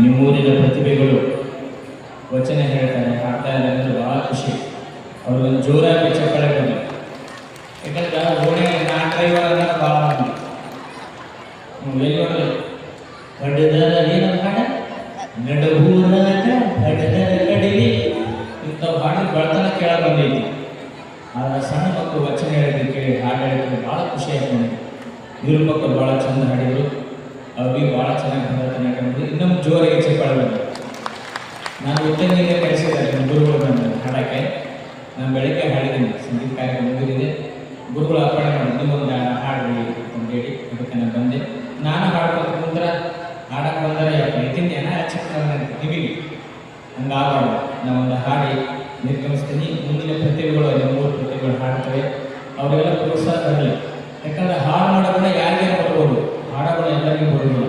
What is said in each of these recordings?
ನಿಮ್ಮೂರಿನ ಪ್ರತಿಭೆಗಳು ವಚನ ಹೇಳ್ತಾರೆ, ಹಾಡ್ತಾ ಇದ್ದಾರೆ, ಭಾಳ ಖುಷಿ. ಅವ್ರಿಗೊಂದು ಜೋರಾಗಿ ಚಪ್ಪಳೆ ಬರಲಿ. ಯಾಕಂದ್ರೆ ಓಣೆ ನಾನ್ ಡ್ರೈವರ್ ಅನ್ನೋದು ಭಾಳ ಎಲ್ಲಿ ಹಡ್ಡದರ ಏನಂತ ಹಾಡ ನಡೂರಾಗ ಹಡ್ಡದರ ಕಡಿಲಿ ಇಂಥವು ಹಾಡು ಬೆಳ್ತನ ಕೇಳ ಬಂದೈತಿ. ಆದ್ರೆ ಸಣ್ಣ ಮಕ್ಕಳು ವಚನ ಹೇಳಿದ್ರು ಕೇಳಿ ಹಾಡು ಹೇಳಿದ್ರೆ ಭಾಳ ಖುಷಿ ಆಗ್ತದೆ. ಇವ್ರ ಮಕ್ಕಳು ಭಾಳ ಚಂದ ಹಾಡಿದ್ರು, ಅವ್ರಿಗೆ ಭಾಳ ಚೆನ್ನಾಗಿ ಭರತನಾಟ್ಯ ಮಾಡಿದ್ರು. ಜೋರಾಗಿ ಚಪ್ಪಾಳೆ ಬಂತು. ನಾನು ಉತ್ತಂಗಿಗೆ ಕಳಿಸಿದ್ದಾರೆ ನಮ್ಮ ಗುರುಗಳು ಬಂದು ಹಾಡಕ್ಕೆ. ನಾನು ಬೆಳಗ್ಗೆ ಹಾಡಿದ್ದೀನಿ, ಸಂಗೀತ ಕಾರ್ಯಕ್ರಮ ಮುಗಿದಿದೆ. ಗುರುಗಳು ಅರ್ಪಣೆ ಮಾಡಿ ನಿಮ್ಮೊಂದು ಹಾಡ್ರಿ ಅಂತೇಳಿ ಅದಕ್ಕೆ ನಾನು ಬಂದೆ. ನಾನು ಹಾಡ್ಬೇಕು ಕುಂದ್ರೆ ಹಾಡಕ್ಕೆ ಬಂದರೆ ಇದನ್ನ ಏನ ಕಿವಿಗೆ ಹಂಗಾಗಬಾರ್ದು. ನಾವೊಂದು ಹಾಡಿ ನಿರ್ಗಮಿಸ್ತೀನಿ. ಮುಂದಿನ ಪ್ರತಿಭೆಗಳು ಅಲ್ಲಿ 3 ಪ್ರತಿಭೆಗಳು ಹಾಡ್ತವೆ, ಅವರೆಲ್ಲ ಪ್ರೋತ್ಸಾಹ ಬರಲಿ. ಯಾಕಂದ್ರೆ ಹಾಡು ಮಾಡೋದನ್ನ ಯಾರಿಗೆ ಬರ್ಬೋದು, ಹಾಡೋಗಳು ಎಲ್ಲರಿಗೂ ಬರೋದಿಲ್ಲ.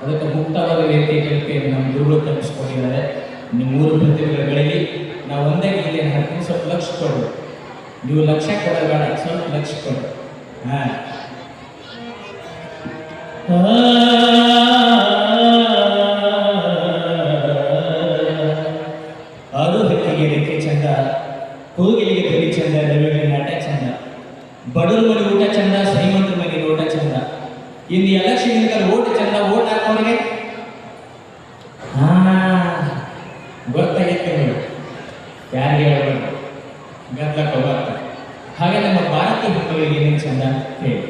ಅದಕ್ಕೆ ಮುಕ್ತವಾದ ವೇದಿಕೆ ನಮ್ಮ ಗುರುಗಳು ಕಲಿಸ್ಕೊಂಡಿದ್ದಾರೆ. ನಿಮ್ಮ 3 ಪ್ರತಿಭೆಗಳಲ್ಲಿ ನಾವು ಒಂದೇ ಗೀತೆಯನ್ನು ಹಾಡ್ತೀನಿ. ಸ್ವಲ್ಪ ಲಕ್ಷ ಕೊಡು, ನೀವು ಲಕ್ಷ ಕೊಡಬೇಡ, ಸ್ವಲ್ಪ ಲಕ್ಷ ಕೊಡು. ಹಾಂ ಆರು ಹಕ್ಕಿಗೆ ರೆಕ್ಕೆ ಚಂದ, ಕೋಗಿಲಿಗೆ ತಲೆ ಚಂದ, ರವಿಗೆ ನಾಟ ಚಂದ, ಬಡವ್ರ ಮನೆ ಊಟ ಚಂದ, ಶ್ರೀಮಂತರ ಮನೆ ಊಟ ಚಂದ. ಇನ್ನು ಎಲೆಕ್ಷನ್ ಓಟ್ ಚಂದ, ಓಟ್ ಹಾಕೋರಿಗೆ ಗೊತ್ತಾಗೈತೆ ನೀವು ಯಾರಿಗೆ ಹೇಳ್ಬೇಕು, ಗದ್ಲಕ್ಕೆ ಹೋಗ್ಬಾರ್ದು. ಹಾಗೆ ನಮ್ಮ ಭಾರತೀಯ ಮಕ್ಕಳಿಗೆ ಏನೇನು ಚಂದ ಹೇಳಿ.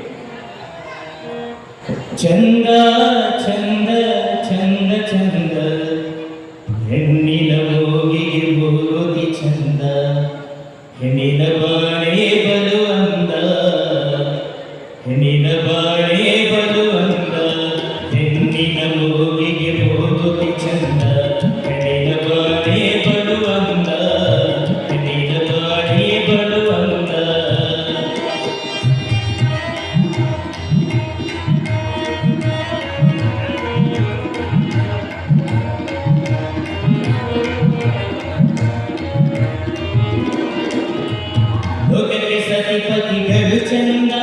ಚಂದ ಚಂದ ಚಂದ ಚಂದ ಹೆಣ್ಣಿನ ಮೂಗಿಗೆ ಮೂಗುತಿ ಚಂದ, ಹೆಣ್ಣಿನ ಬಾಳೆ ಬಲು ಅಂದ, ಹೆಣ್ಣಿನ ಬಾಳೆ ಬಲು ಅಂದ, ಹೆಣ್ಣಿನ ಮೂಗಿಗೆ ಮೂಗುತಿ ಚಂದ, ಹೆಣ್ಣಿನ ಬಾಳೆ ಬಲು ಅಂದ, ಹೆಣ್ಣಿನ ಬಾಳೆ ಬಲು ಅಂದ. ಲೋಕಕ್ಕೆ ಸತಿಪತಿಗಳು ಚಂದ,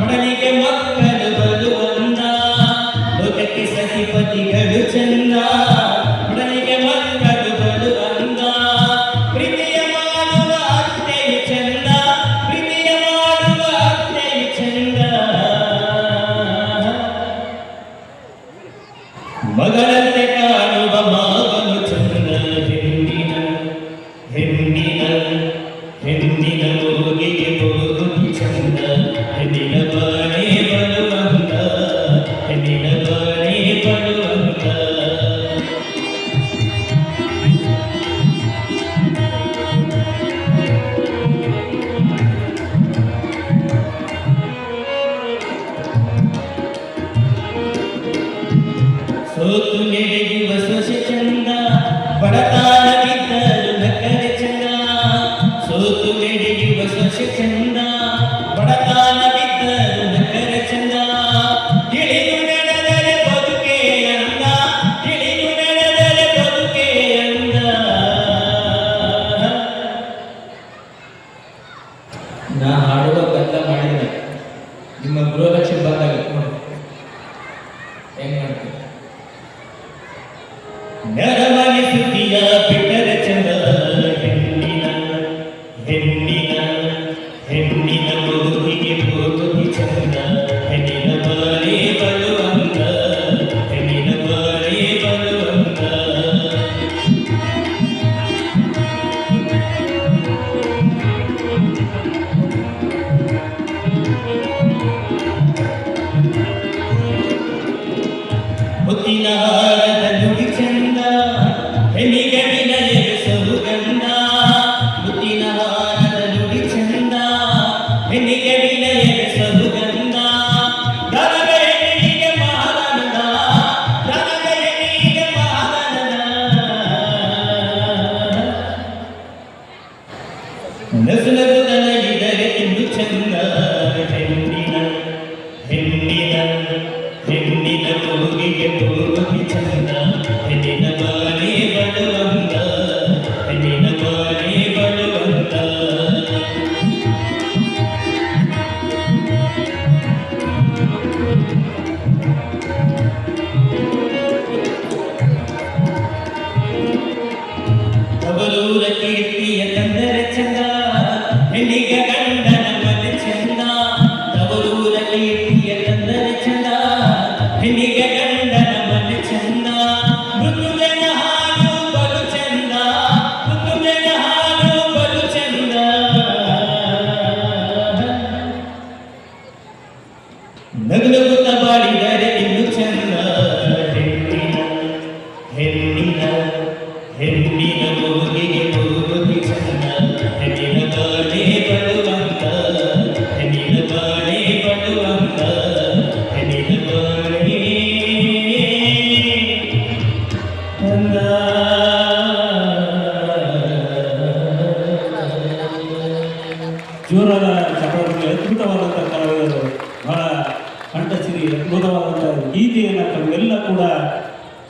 ಮಡಲಿಗೆ ಮಕ್ಕಳು ಬಲು ಅಂದ. ಲೋಕಕ್ಕೆ ಸತಿಪತಿಗಳು ಚಂದ, ಮಡಲಿಗೆ ಮಕ್ಕಳು ಬಲು ಅಂದ. ಪ್ರೀತಿಯ ಮಾಡುವ ಅತ್ತೆಯು ಚಂದ, ಪ್ರೀತಿಯ ಮಾಡುವ ಅತ್ತೆಯು ಚಂದ. ಮಗಳಂತೆ ಕಾಣುವ ಮಾವನು ಚಂದ, ಹೆಣ್ಣಿನ ಹೆಣ್ಣಿನ ಹೆಣ್ಣಿನ ಮೂಗಿಗೆ ಮೂಗುತಿ ಚಂದ, ಹೆಣ್ಣಿನ ಬಾಳೆ ಬಲು ಅಂದ, ಹೆಣ್ಣಿನ ಬಾಳೆ ಬಲು ಅಂದ. ಸೋತು ನೆಡೆಯುವ ಸೊಸೆ ಚಂದ, ಬಡತಾನ ಬಿದ್ದರು ನಕ್ಕರೆ ಚಂದ. ಸೋತು ನೆಡೆಯುವ ಸೊಸೆ ಚಂದ, ಬಡತಾನ ಬಿದ್ದರು ನಕ್ಕರೆ ಚಂದ. ಇಳಿದು ನಡೆದರೆ ಬದುಕೆ ಅಂದ, ಇಳಿದು ನಡೆದರೆ ಬದುಕೆ ಅಂದ. ನಾ ಹಾಡುವ ಗದ್ದ ಮಾಡಿದ್ರೆ ನಿಮ್ಮ ಗೃಹಲಕ್ಷ್ಮಿ ಬಂದಾಗ ನೋಡಿ ಹೆಂಗ್ ಮಾಡ್ತೀವಿ. ನರಮನೆ ಸುದ್ದಿಯ ಬಿಟ್ಟರೆ ಚಂದ, ಹೆಣ್ಣಿನ ಹೆಣ್ಣಿನ ಹೆಣ್ಣಿನ ಮೂಗಿಗೆ ಮೂಗುತಿ ಚಂದ, ಹೆಣ್ಣಿನ ಬಾಳೆ ಬಲು ಅಂದ, ಹೆಣ್ಣಿನ ಬಾಳೆ ಬಲು ಅಂದ. ಮುತ್ತಿನ ಹಾರದ ನುಡಿ ಚಂದ, ಹೆಣ್ಣಿಗೆ ವಿನಯದ ಸುಗಂಧ. ಮುತ್ತಿನ ಹಾರದ ನುಡಿ ಚಂದ, ಹೆಣ್ಣಿಗೆ ವಿನಯದ ಸುಗಂಧ. ದನದ ಹೆಣ್ಣಿಗೆ ಮಹಾನಂದ, ದನದ ಹೆಣ್ಣಿಗೆ ಮಹಾನಂದ. ನಸುನದು ನನಗಿದರೆ ಎಂದು ಚಂದ, ಹೆಣ್ಣಿನ ಹೆಣ್ಣಿನ ಹೆಣ್ಣಿನ ಮೂಗಿಗೆ ಮೂಗುತಿ ಚಂದ,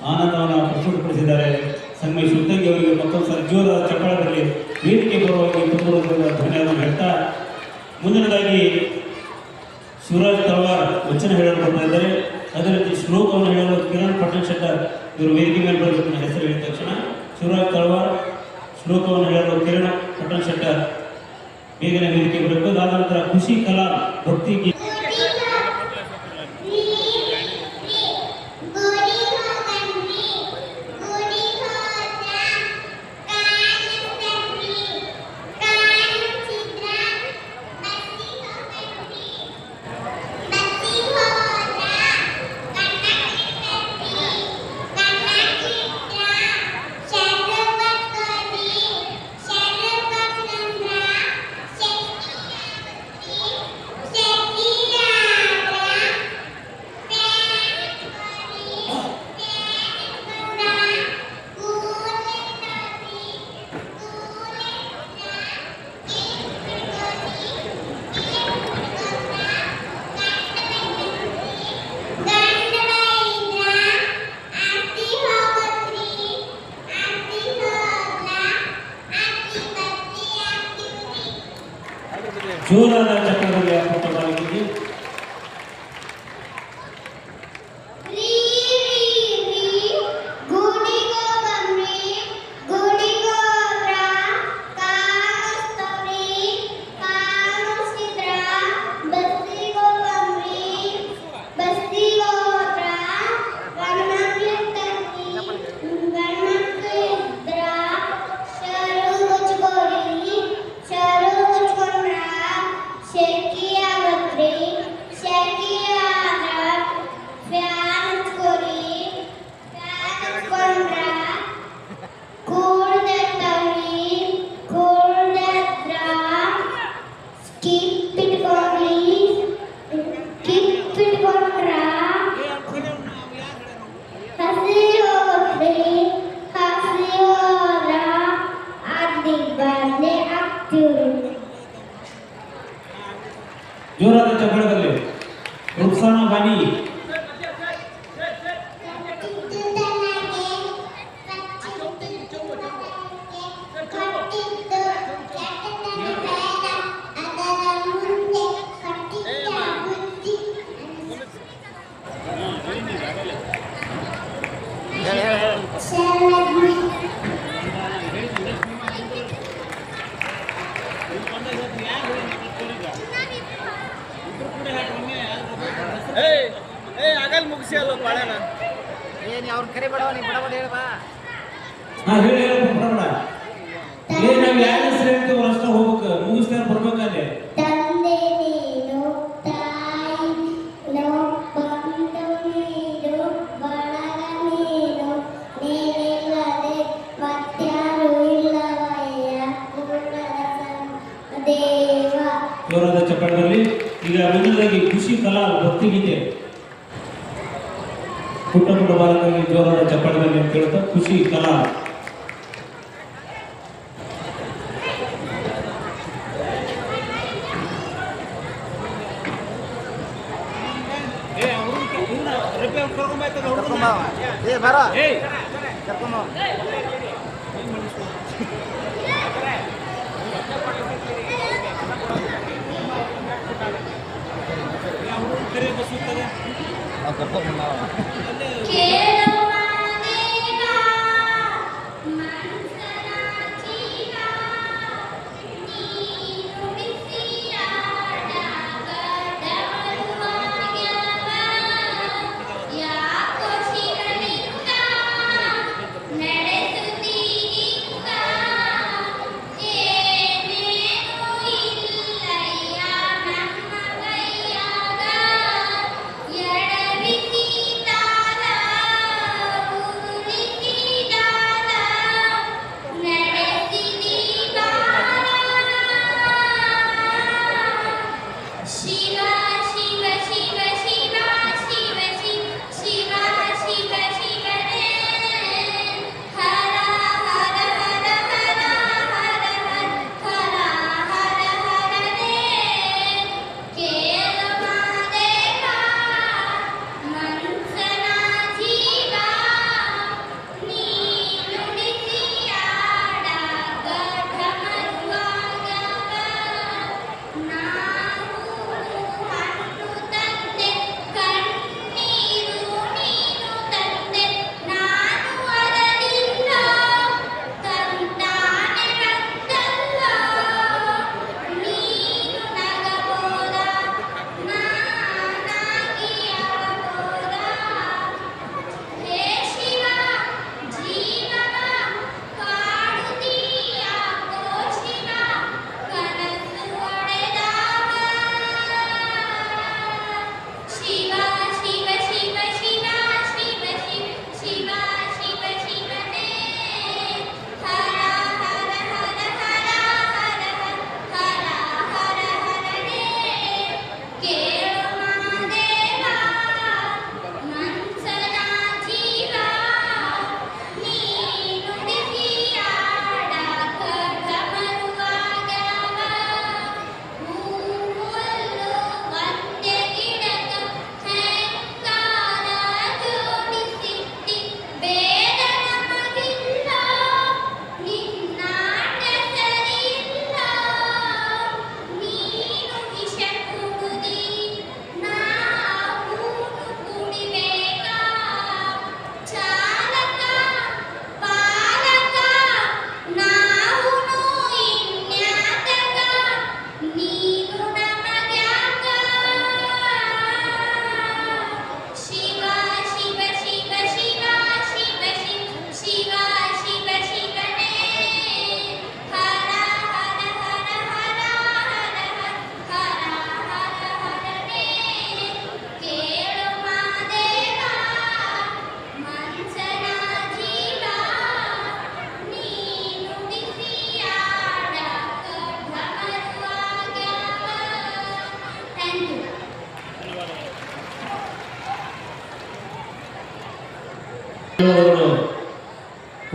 ಆನಂದವನ್ನು ಪ್ರಸ್ತುತಪಡಿಸಿದ್ದಾರೆ. ಸಂಗಮೇಶ್ ಉತ್ತಂಗಿ ಅವರಿಗೆ ಮತ್ತೊಂದು ಸಲ ಜೋರಾದ ಚಪ್ಪಾಳದಲ್ಲಿ ವೇದಿಕೆ ಪರವಾಗಿ ತುಂಬುವುದರಿಂದ ಧನ್ಯವಾದ ಹೇಳ್ತಾ, ಮುಂದಿನದಾಗಿ ಶಿವರಾಜ್ ತಳವಾರ್ ವಚನ ಹೇಳಲು ಬರ್ತಾ ಇದ್ದಾರೆ. ಅದೇ ರೀತಿ ಶ್ಲೋಕವನ್ನು ಹೇಳಲು ಕಿರಣ್ ಪಟ್ಟಣ ಶೆಟ್ಟರ್ ಇವರು ವೇದಿಕೆ ಮೇಲೆ ಬರಬೇಕು. ಹೆಸರು ಹೇಳಿದ ತಕ್ಷಣ ಶಿವರಾಜ್ ತಳವಾರ್ ಶ್ಲೋಕವನ್ನು ಹೇಳಲು ಕಿರಣ್ ಪಟ್ಟಣ ಶೆಟ್ಟರ್ ಬೇಗನೆ ವೇದಿಕೆ ಬರಬೇಕು. ಅದಾದ ನಂತರ ಖುಷಿ ಕಲಾ ಭಕ್ತಿ ಗೀತೆ ಜೋರಾದ ಚಕ್ರದಲ್ಲಿ ಅಪ್ಪಟ್ಟವಾಗಿದ್ದು ಜೋರಾದ ಚಪ್ಪಳದಲ್ಲಿ ರುಕ್ಸಾನಾ ಬಾನಿ ಮುಗಿಸಿ ಅಲ್ಲ ಬಾಳೆನ ಏನ್ ಅವ್ರ ಕರೆ ಬಿಡವ ನೀ ಬಿಡಬಡ ಹೇಳವಾ ಹೇಳಿ ಬಡಬಡ ಏನ್ ನಾವು ಯಾರ ಹೆಸರು ಹೇಳ್ತೀವಿ ಅಷ್ಟ ಹೋಗ್ಬೇಕು ಮುಗಿಸ್ತಾರೆ ಬರ್ಬೇಕಲ್ಲಿ ತಂದೆ ನೀನು ತಾಯಿ ಬಂಧು ನೀನು ಬಳಗ ನೀನು ನೀನಿಲ್ಲದೆ ಮತ್ಯಾರು ಇಲ್ಲವಯ್ಯ ದೇವ. ಜೋರಾದ ಚಪ್ಪಳದಲ್ಲಿ ಈಗ ಮುಂದಿನದಾಗಿ ಖುಷಿ ಕಲಾ ಭಕ್ತಿಗೀತೆ ಪುಟ್ಟ ಪುಟ್ಟ ಬಾಲಕರಿಗೆ ಜೋರಾದ ಚಪ್ಪಳದಲ್ಲಿ ಕೇಳ್ತಾ ಖುಷಿ ಕಲಾ ಏ ಬರ ಕರ್ಕೊಂಬ ಕರ್ಕೊಂಬ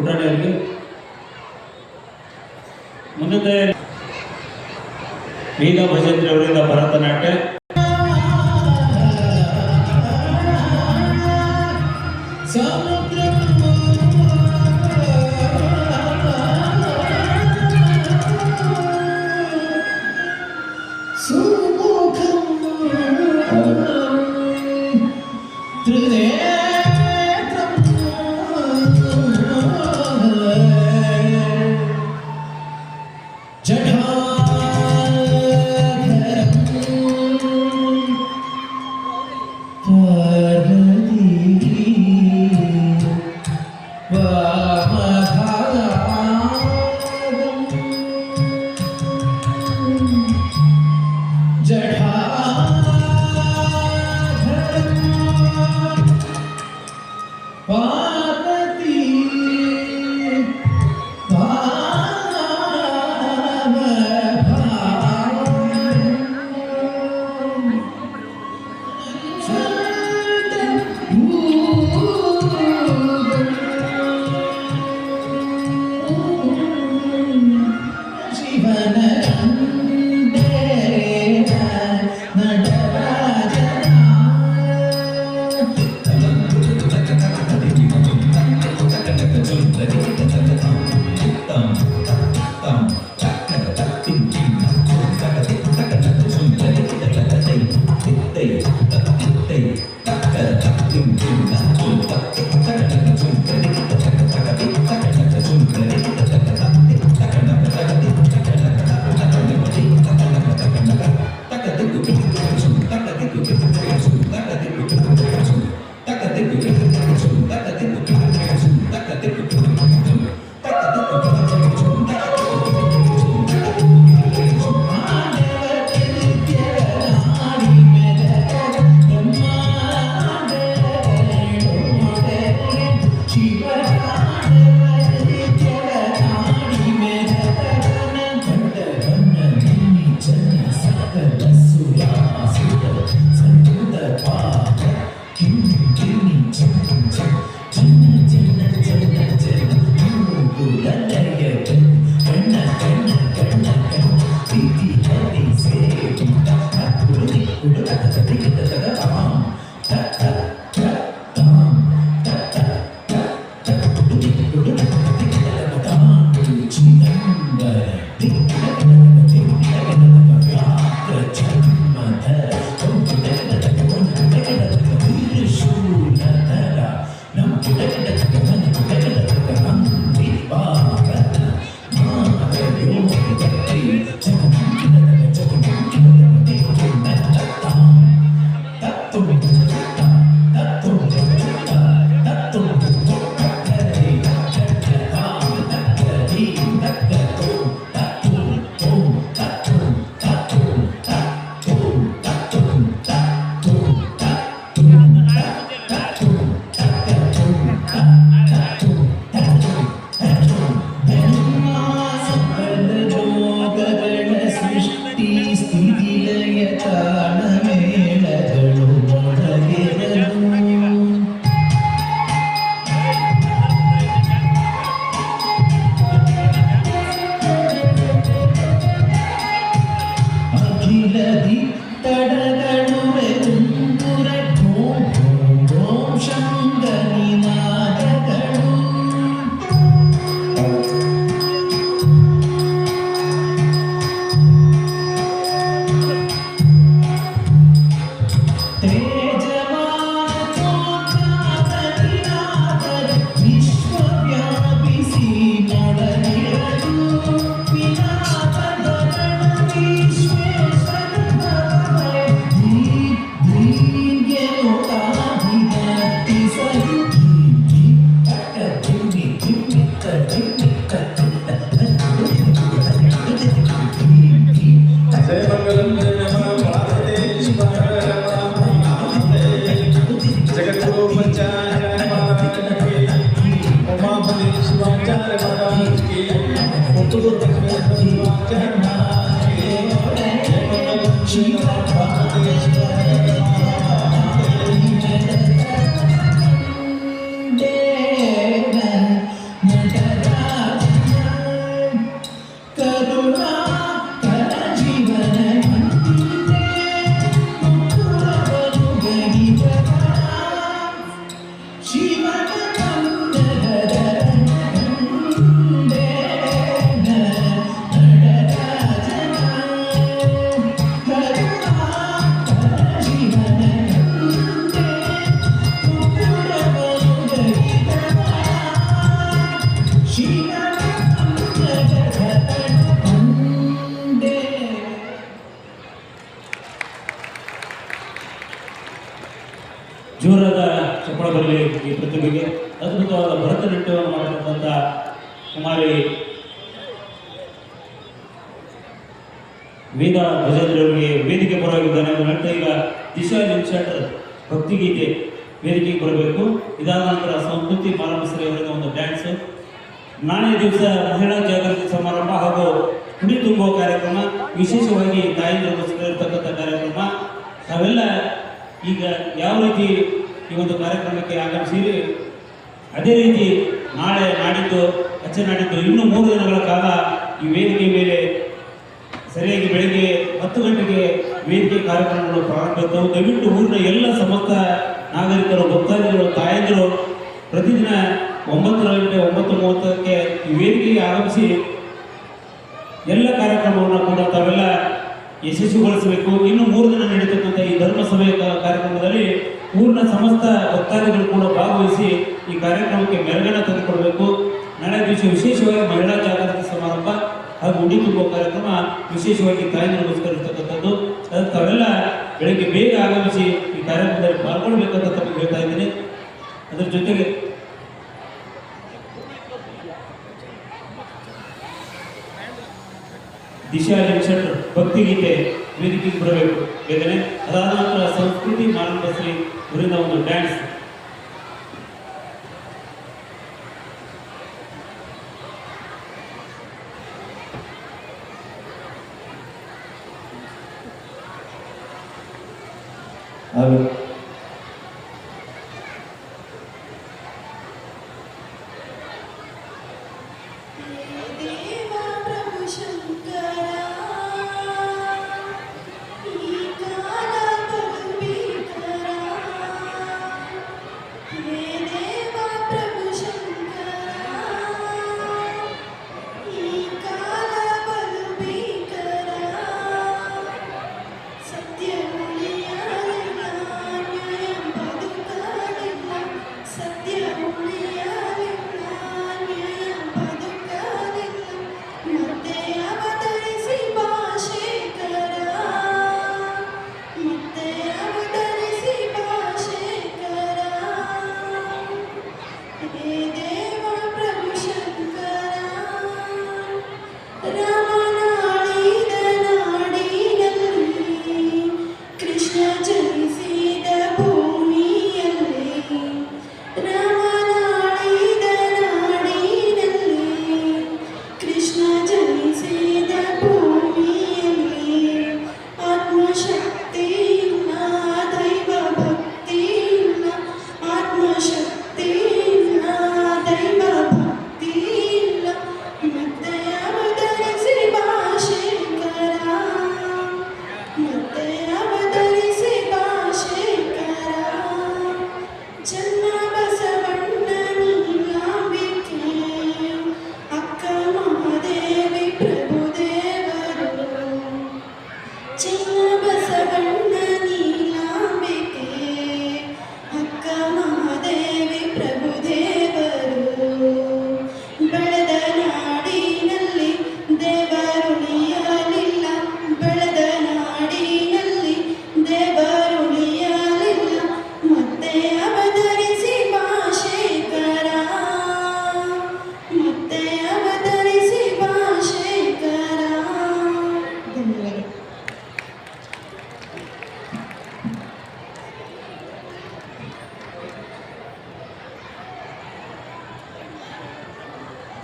ಪುಟಾಣಿ ಅವರಿಗೆ. ಮುಂದೆ ವೇದ ಭಜಂತ್ರಿ ಅವರಿಂದ ಭರತನಾಟ್ಯ. Nada ಈ ಪ್ರತಿಭೆಗೆ. ಅದ್ಭುತವಾದ ಭರತನಾಟ್ಯವನ್ನು ಮಾಡತಕ್ಕಂಥ ಕುಮಾರಿ ವೇದ ಭಜೇಂದ್ರ ಅವರಿಗೆ ವೇದಿಕೆ ಪರವಾಗಿದ್ದಾನೆ. ಅದರ ನಂತರ ಈಗ ದಿಶಾ ನಿಮಿಷಾಟರ್ ಭಕ್ತಿಗೀತೆ ವೇದಿಕೆಗೆ ಬರಬೇಕು. ಇದಾದ ನಂತರ ಸಂಸ್ಕೃತಿ ಮಾಲಮಸರಿ ಅವರಿಂದ ಒಂದು ಡ್ಯಾನ್ಸ್. ನಾಳೆ ದಿವಸ ಮಹಿಳಾ ಜಾಗೃತಿ ಸಮಾರಂಭ ಹಾಗೂ ಕುಡಿ ತುಂಬುವ ಕಾರ್ಯಕ್ರಮ, ವಿಶೇಷವಾಗಿ ತಾಯಂದಿರೋಸ್ಕರ ಇರ್ತಕ್ಕಂಥ ಕಾರ್ಯಕ್ರಮ. ತಾವೆಲ್ಲ ಈಗ ಯಾವ ರೀತಿ ಈ ಒಂದು ಕಾರ್ಯಕ್ರಮಕ್ಕೆ ಆಗಮಿಸಿರಿ, ಅದೇ ರೀತಿ ನಾಳೆ ನಾಡಿದ್ದು ನಾಡಿದ್ದು ಇನ್ನೂ 3 ದಿನಗಳ ಕಾಲ ಈ ವೇದಿಕೆ ಮೇಲೆ ಸರಿಯಾಗಿ ಬೆಳಗ್ಗೆ 10 ಗಂಟೆಗೆ ವೇದಿಕೆ ಕಾರ್ಯಕ್ರಮಗಳು ಪ್ರಾರಂಭವಾದವು. ದಯವಿಟ್ಟು ಊರಿನ ಎಲ್ಲ ಸಮಸ್ತ ನಾಗರಿಕರು, ಭಕ್ತಾದಿಗಳು, ತಾಯಂದಿರು ಪ್ರತಿದಿನ 9 ಗಂಟೆ 9:30ಕ್ಕೆ ಈ ವೇದಿಕೆಗೆ ಆಗಮಿಸಿ ಎಲ್ಲ ಕಾರ್ಯಕ್ರಮವನ್ನು ಕೂಡ ತಾವೆಲ್ಲ ಯಶಸ್ವಿಗೊಳಿಸಬೇಕು. ಇನ್ನು 3 ದಿನ ನಡೀತಕ್ಕಂಥ ಈ ಧರ್ಮಸಭೆ ಕಾರ್ಯಕ್ರಮದಲ್ಲಿ ಊರಿನ ಸಮಸ್ತ ಭಕ್ತಾದಿಗಳು ಕೂಡ ಭಾಗವಹಿಸಿ ಈ ಕಾರ್ಯಕ್ರಮಕ್ಕೆ ಮೆರುಗನ್ನು ತಂದುಕೊಡಬೇಕು. ನಾಳೆ ದಿವಸ ವಿಶೇಷವಾಗಿ ಮಹಿಳಾ ಜಾಗೃತಿ ಸಮಾರಂಭ ಹಾಗೂ ಉಡಿ ತುಂಬುವ ಕಾರ್ಯಕ್ರಮ, ವಿಶೇಷವಾಗಿ ತಾಯಿಗೋಸ್ಕರ ಇರ್ತಕ್ಕಂಥದ್ದು. ಅದಕ್ಕೆ ತಾವೆಲ್ಲ ಬೆಳಗ್ಗೆ ಬೇಗ ಆಗಮಿಸಿ ಈ ಕಾರ್ಯಕ್ರಮದಲ್ಲಿ ಪಾಲ್ಗೊಳ್ಬೇಕಂತ ತಮಗೆ ಹೇಳ್ತಾ ಇದ್ದೀನಿ. ಅದರ ಜೊತೆಗೆ ದಿಶಾ ನಿಮಿಷಾಟರ್ ಭಕ್ತಿಗೀತೆ ವೇದಿಕೆಗೆ ಬರಬೇಕು ಬೇಗನೆ. ಅದಾದ ನಂತರ ಸಂಸ್ಕೃತಿ ಮಾಲಮಸರಿ ಅವರಿಂದ ಒಂದು ಡ್ಯಾನ್ಸ್. ಅದು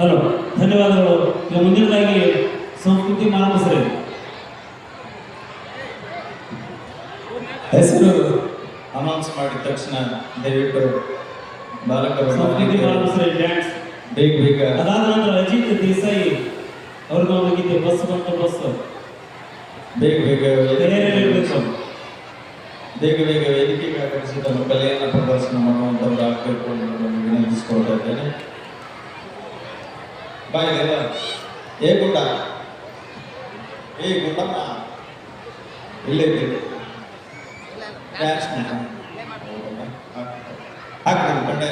ಹಲೋ, ಧನ್ಯವಾದಗಳು. ಈಗ ಮುಂದಿನದಾಗಿ ಸಂಸ್ಕೃತಿ ಮಾಲಮಸರಿ ಹೆಸರು ಅನೌನ್ಸ್ ಮಾಡಿದ ತಕ್ಷಣ ದಯವಿಟ್ಟು ಬಾಲಕರು ಸಂಸ್ಕೃತಿ ಮಾಲಮಸರಿ ಡ್ಯಾನ್ಸ್ ಬೇಗ ಬೇಗ. ಅದಾದ ನಂತರ ಅಜಿತ್ ದೇಸಾಯಿ ಅವ್ರಿಗೆ ಒಂದು ಗೀತೆ ಬಸ್ ಬಂತು ಬಸ್. ಬೇಗ ಬೇಗ ಇರಬೇಕು. ಬೇಗ ಬೇಗ ವೇದಿಕೆಗೆ ಆಗಮಿಸಿದ ಕಲೆಯನ್ನು ಪ್ರದರ್ಶನ ಮಾಡುವಂಥವ್ರು ಆಗಬೇಕು ಅನ್ನೋದು ವಿನಂತಿಸಿಕೊಳ್ತಾ ಇದ್ದೇನೆ. ಬಾಯಿಲ್ಲ ಏ ಗುಂಡ, ಏ ಗುಂಡಮ್ಮ ಇಲ್ಲೇ ಇದ್ದೀವಿ. ಡ್ಯಾನ್ಸ್ ಹಾಕ್ತೀನಿ ಕಂಡೆ.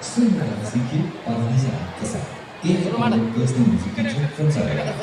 Swing Musiki Parvisa Kesa. Ini adalah Ghost Music Kitchen from Saraya.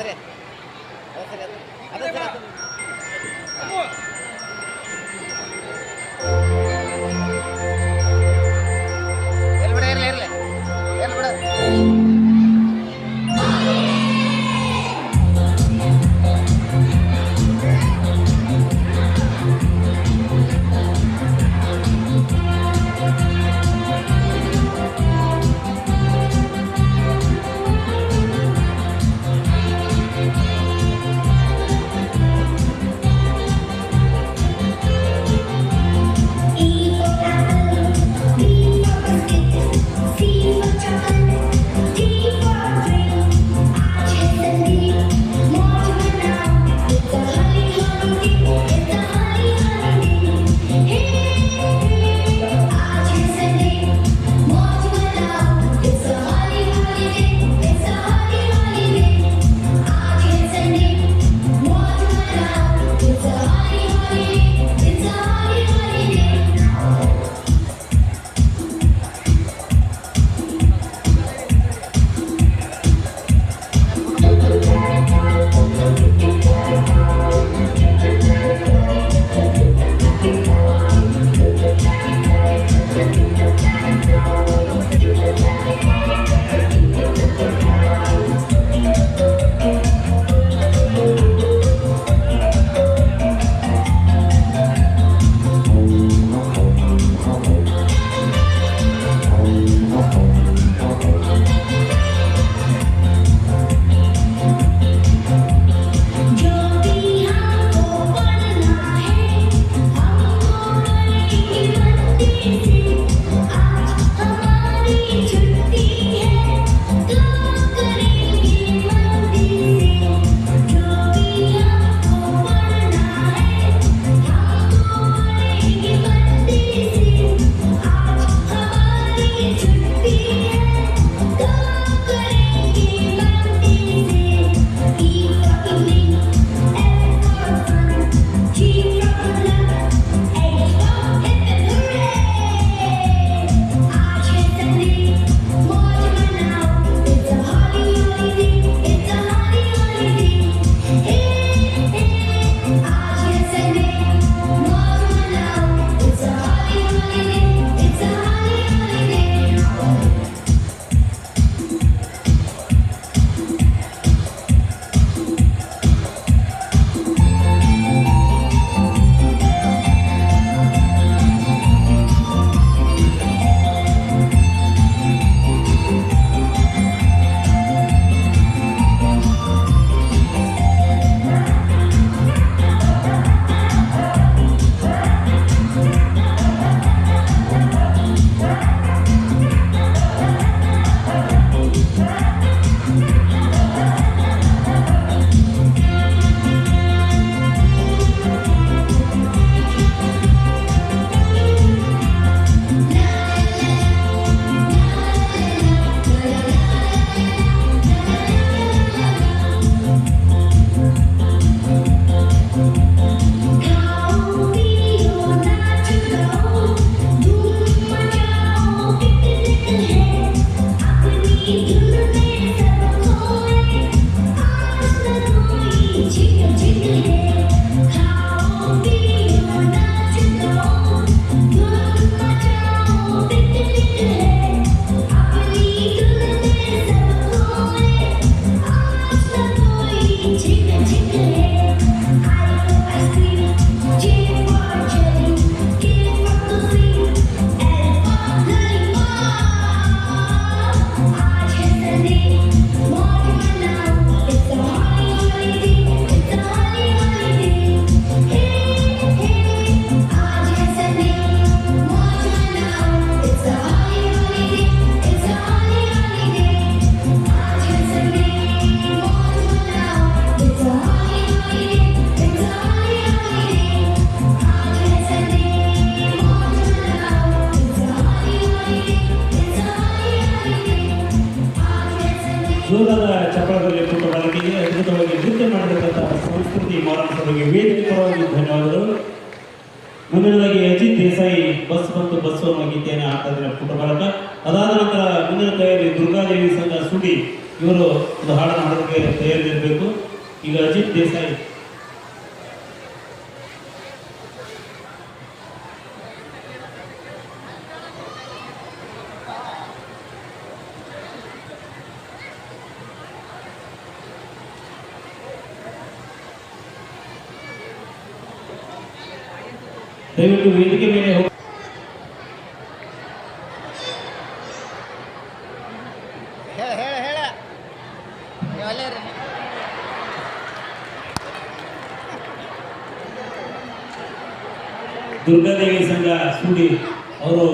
ಜೋರಾದ ಚಪ್ಪಳದಲ್ಲಿ ಪುಟ್ಟ ಬಾಲಕಿಗೆ ಅದ್ಭುತವಾಗಿ ನೃತ್ಯ ಮಾಡಿರ್ತಕ್ಕಂಥ ಸಂಸ್ಕೃತಿ ಮಾರಾಟಗಳಿಗೆ ವೇದಿಕೆ ಪರವಾಗಿ ಧನ್ಯವಾದಗಳು. ಮುಂದಿನದಾಗಿ ಅಜಿತ್ ದೇಸಾಯಿ ಬಸ್ ಮತ್ತು ಬಸ್ ಅನ್ನೋ ಗೀತೆಯನ್ನು ಹಾಡ್ತಾ ಇದ್ದಾರೆ ಪುಟ್ಟ ಬಾಲಕ. ಅದಾದ ನಂತರ ಮುಂದಿನ ಕೈಯಲ್ಲಿ ದುರ್ಗಾದೇವಿ ಸಂಘ ಸುಡಿ ಇವರು ಒಂದು ಹಾಡನ್ನು ಹಾಡೋದಕ್ಕೆ ತಯಾರಿರಬೇಕು. ಈಗ ಅಜಿತ್ ದೇಸಾಯಿ ದಯವಿಟ್ಟು ವೇದಿಕೆ ಮೇಲೆ ಹೋಗಿ. ಹೇಳ ನೀವು ಅಲ್ಲೇ ಇರಿ. ದುರ್ಗಾದೇವಿ ಸಂಘ ಸುಡಿ ಅವರು